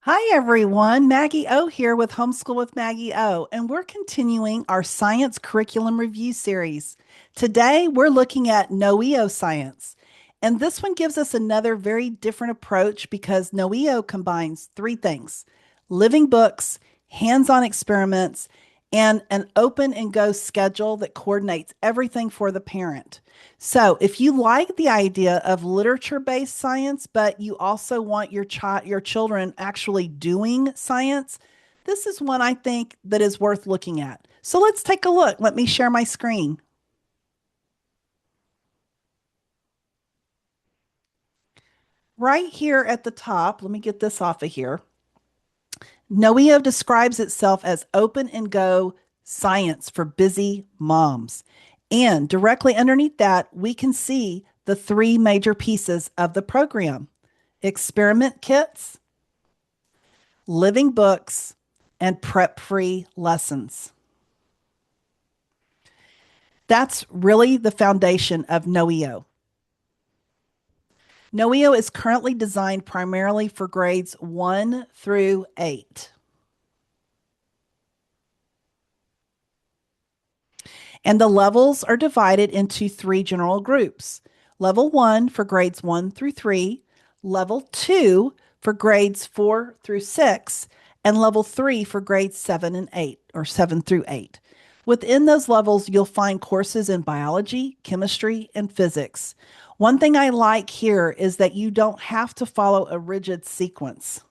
Hi, everyone. Maggie O here with Homeschool with Maggie O, and we're continuing our science curriculum review series. Today, we're looking at Noeo Science, and this one gives us another very different approach because Noeo combines three things: living books, hands on experiments, and an open and go schedule that coordinates everything for the parent. So, if you like the idea of literature-based science, but you also want your children actually doing science, this is one I think that is worth looking at. So, let's take a look. Let me share my screen. Right here at the top, let me get this off of here. Noeo describes itself as open and go science for busy moms. And directly underneath that, we can see the three major pieces of the program: experiment kits, living books, and prep free lessons. That's really the foundation of Noeo. Noeo is currently designed primarily for grades 1 through 8. And the levels are divided into three general groups: level 1 for grades 1 through 3, level 2 for grades 4 through 6, and level 3 for grades 7 and 8, or 7 through 8. Within those levels, you'll find courses in biology, chemistry, and physics. One thing I like here is that you don't have to follow a rigid sequence.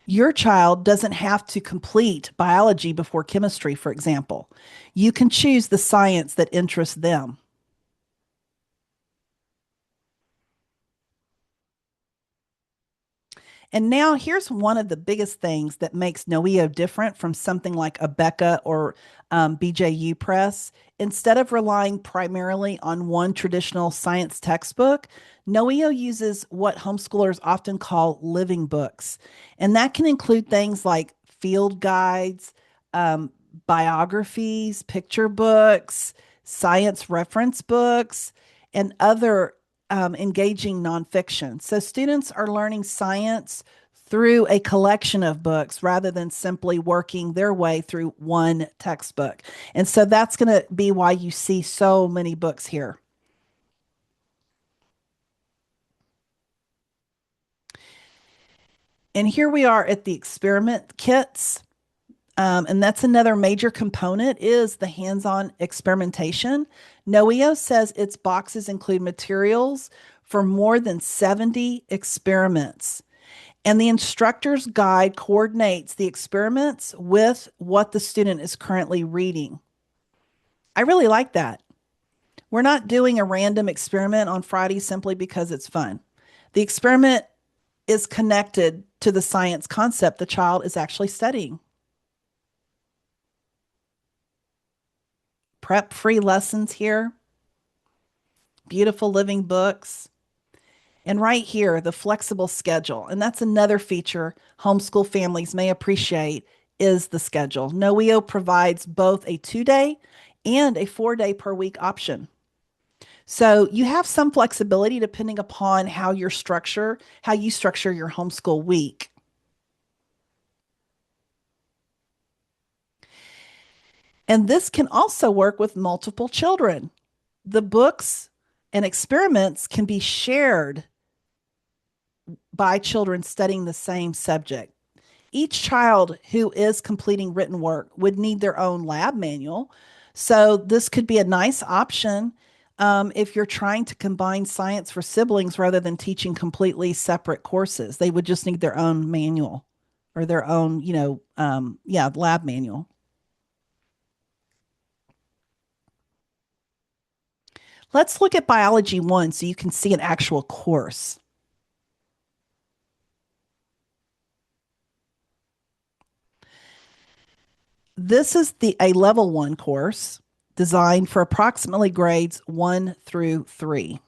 Your child doesn't have to complete biology before chemistry, for example. You can choose the science that interests them. And now here's one of the biggest things that makes Noeo different from something like a Becca or BJU Press. Instead of relying primarily on one traditional science textbook, Noeo uses what homeschoolers often call living books. And that can include things like field guides, um, biographies, picture books, science reference books, and other engaging nonfiction. So students are learning science through a collection of books rather than simply working their way through one textbook. And so that's going to be why you see so many books here. And here we are at the experiment kits. And that's another major component is the hands-on experimentation. Noeo says its boxes include materials for more than 70 experiments. And the instructor's guide coordinates the experiments with what the student is currently reading. I really like that. We're not doing a random experiment on Friday simply because it's fun. The experiment is connected to the science concept the child is actually studying. Prep free lessons here, beautiful living books. And right here, the flexible schedule. And that's another feature homeschool families may appreciate is the schedule. Noeo provides both a 2-day and a 4-day per week option. So you have some flexibility depending upon how you structure your homeschool week. And this can also work with multiple children. The books and experiments can be shared by children studying the same subject. Each child who is completing written work would need their own lab manual. So, this could be a nice option if you're trying to combine science for siblings rather than teaching completely separate courses. They would just need their own manual or their own, lab manual. Let's look at biology one so you can see an actual course. This is a level one course designed for approximately grades 1 through 3.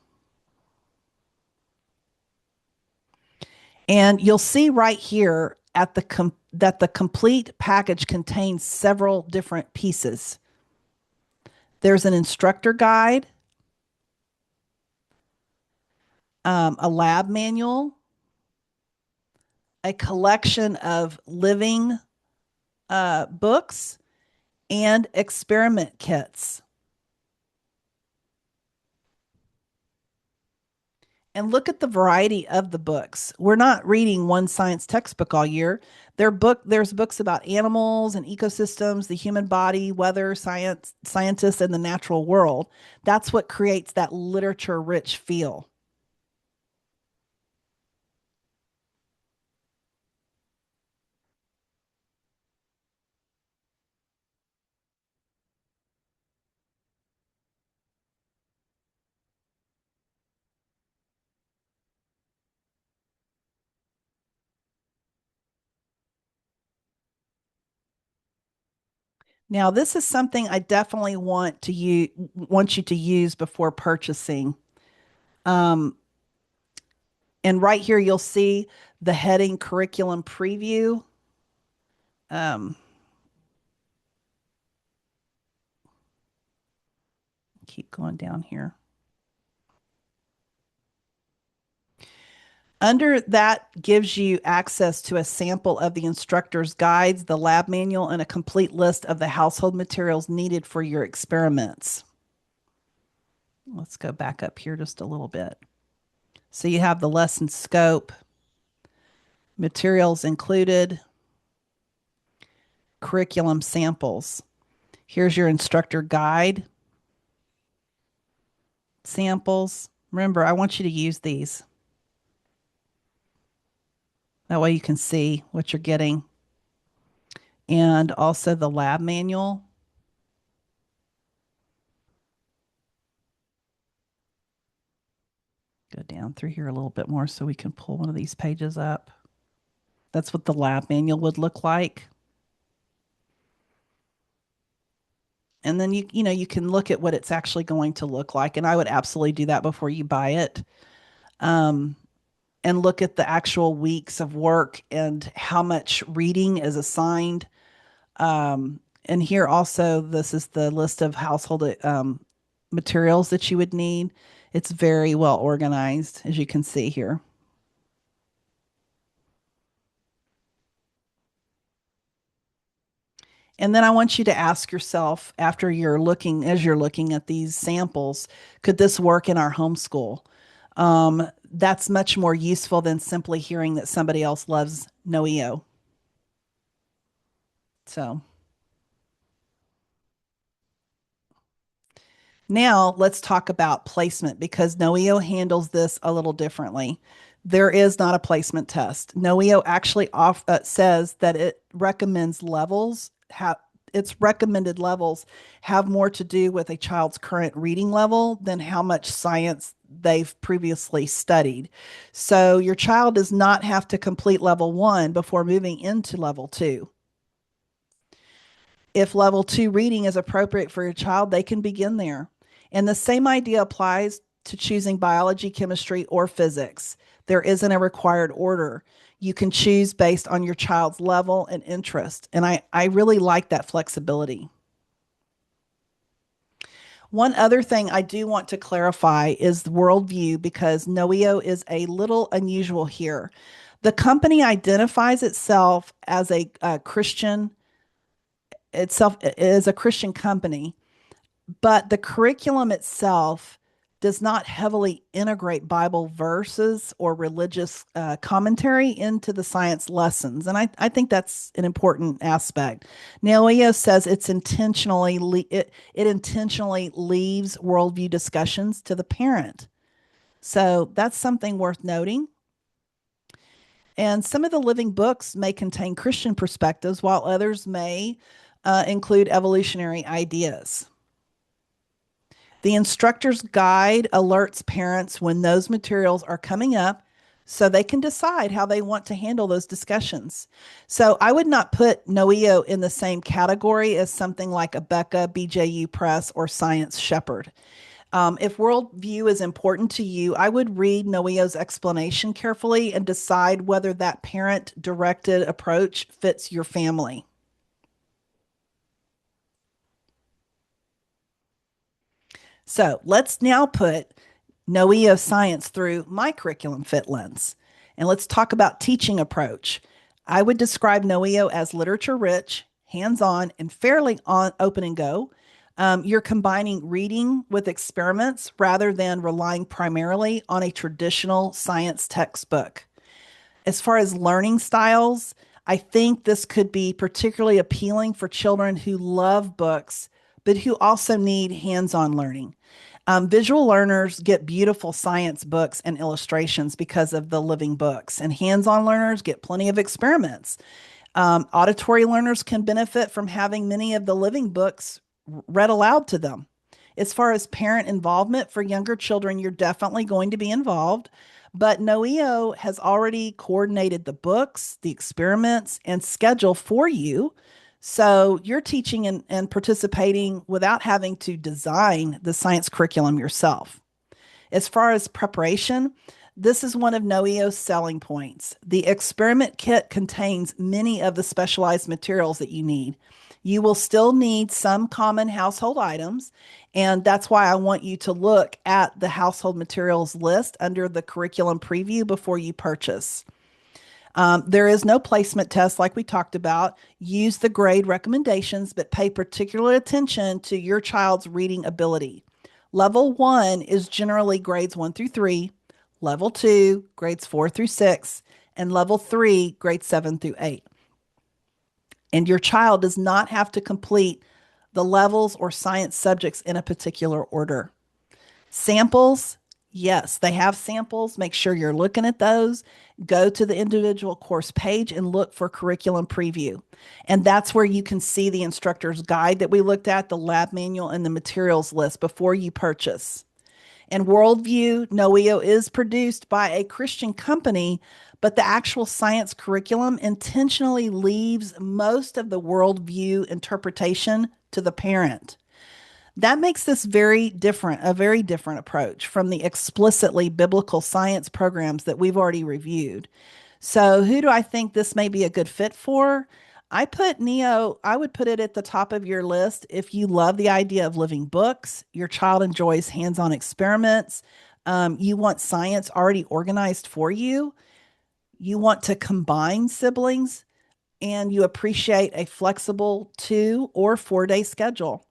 And you'll see right here that the complete package contains several different pieces. There's an instructor guide, a lab manual, a collection of living books and experiment kits. And look at the variety of the books. We're not reading one science textbook all year. There's books about animals and ecosystems, the human body, weather, science, scientists, and the natural world. That's what creates that literature rich feel. Now, this is something I definitely want you to use before purchasing. Um, and right here, you'll see the heading curriculum preview. Um, keep going down here. Under that gives you access to a sample of the instructor's guides, the lab manual, and a complete list of the household materials needed for your experiments. Let's go back up here just a little bit. So you have the lesson scope, materials included, curriculum samples. Here's your instructor guide samples. Remember, I want you to use these. That way you can see what you're getting. And also the lab manual. Go down through here a little bit more so we can pull one of these pages up. That's what the lab manual would look like. And then you can look at what it's actually going to look like. And I would absolutely do that before you buy it. Um, and look at the actual weeks of work and how much reading is assigned. And here also, this is the list of household materials that you would need. It's very well organized, as you can see here. And then I want you to ask yourself after as you're looking at these samples, could this work in our homeschool? That's much more useful than simply hearing that somebody else loves Noeo. So now let's talk about placement because Noeo handles this a little differently. There is not a placement test. Noeo actually says that it recommends levels have its recommended levels have more to do with a child's current reading level than how much science they've previously studied. So your child does not have to complete level 1 before moving into level 2. If level 2 reading is appropriate for your child, they can begin there. And the same idea applies to choosing biology, chemistry, or physics. There isn't a required order. You can choose based on your child's level and interest. And I really like that flexibility. One other thing I do want to clarify is the worldview because Noeo is a little unusual here. The company identifies itself is a Christian company, but the curriculum itself does not heavily integrate Bible verses or religious commentary into the science lessons. And I think that's an important aspect. Noeo says it intentionally leaves worldview discussions to the parent. So that's something worth noting. And some of the living books may contain Christian perspectives, while others may include evolutionary ideas. The instructor's guide alerts parents when those materials are coming up so they can decide how they want to handle those discussions. So I would not put Noeo in the same category as something like a Becca, BJU Press, or Science Shepherd. If worldview is important to you, I would read Noeo's explanation carefully and decide whether that parent directed approach fits your family. So let's now put Noeo Science through my curriculum fit lens. And let's talk about teaching approach. I would describe Noeo as literature rich, hands on, and fairly on open and go. You're combining reading with experiments rather than relying primarily on a traditional science textbook. As far as learning styles, I think this could be particularly appealing for children who love books, but who also need hands on learning. Visual learners get beautiful science books and illustrations because of the living books, and hands on learners get plenty of experiments. Auditory learners can benefit from having many of the living books read aloud to them. As far as parent involvement for younger children, you're definitely going to be involved, but Noeo has already coordinated the books, the experiments, and schedule for you. So you're teaching and participating without having to design the science curriculum yourself. As far as preparation, this is one of Noeo's selling points. The experiment kit contains many of the specialized materials that you need. You will still need some common household items, and that's why I want you to look at the household materials list under the curriculum preview before you purchase. There is no placement test like we talked about. Use the grade recommendations, but pay particular attention to your child's reading ability. Level 1 is generally grades 1 through 3, level 2, grades 4 through 6, and level 3, grades 7 through 8. And your child does not have to complete the levels or science subjects in a particular order. Samples, yes, they have samples. Make sure you're looking at those. Go to the individual course page and look for curriculum preview. And that's where you can see the instructor's guide that we looked at, the lab manual, and the materials list before you purchase. And worldview, Noeo is produced by a Christian company, but the actual science curriculum intentionally leaves most of the worldview interpretation to the parent. That makes this very different, a very different approach from the explicitly biblical science programs that we've already reviewed. So, who do I think this may be a good fit for? I would put it at the top of your list if you love the idea of living books, your child enjoys hands on experiments, you want science already organized for you, you want to combine siblings, and you appreciate a flexible 2 or 4 day schedule.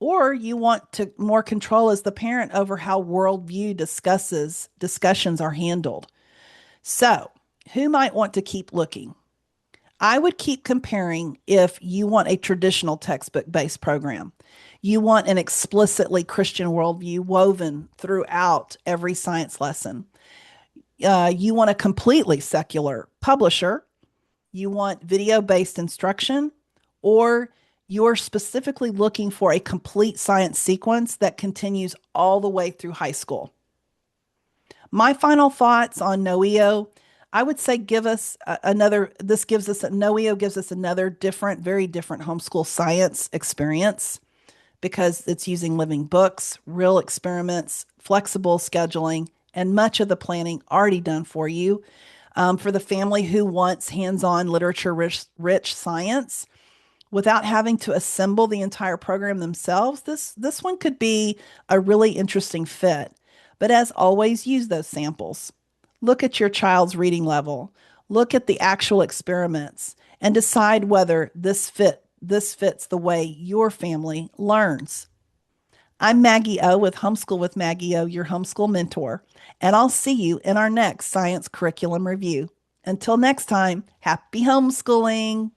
Or you want to more control as the parent over how worldview discussions are handled. So, who might want to keep looking? I would keep comparing if you want a traditional textbook based program. You want an explicitly Christian worldview woven throughout every science lesson. You want a completely secular publisher. You want video based instruction, or you're specifically looking for a complete science sequence that continues all the way through high school. My final thoughts on Noeo, I would say Noeo gives us another different, very different homeschool science experience because it's using living books, real experiments, flexible scheduling, and much of the planning already done for you. For the family who wants hands-on literature-rich science, without having to assemble the entire program themselves, this one could be a really interesting fit. But as always, use those samples. Look at your child's reading level. Look at the actual experiments and decide whether this fits the way your family learns. I'm Maggie O with Homeschool with Maggie O, your homeschool mentor, and I'll see you in our next science curriculum review. Until next time, happy homeschooling.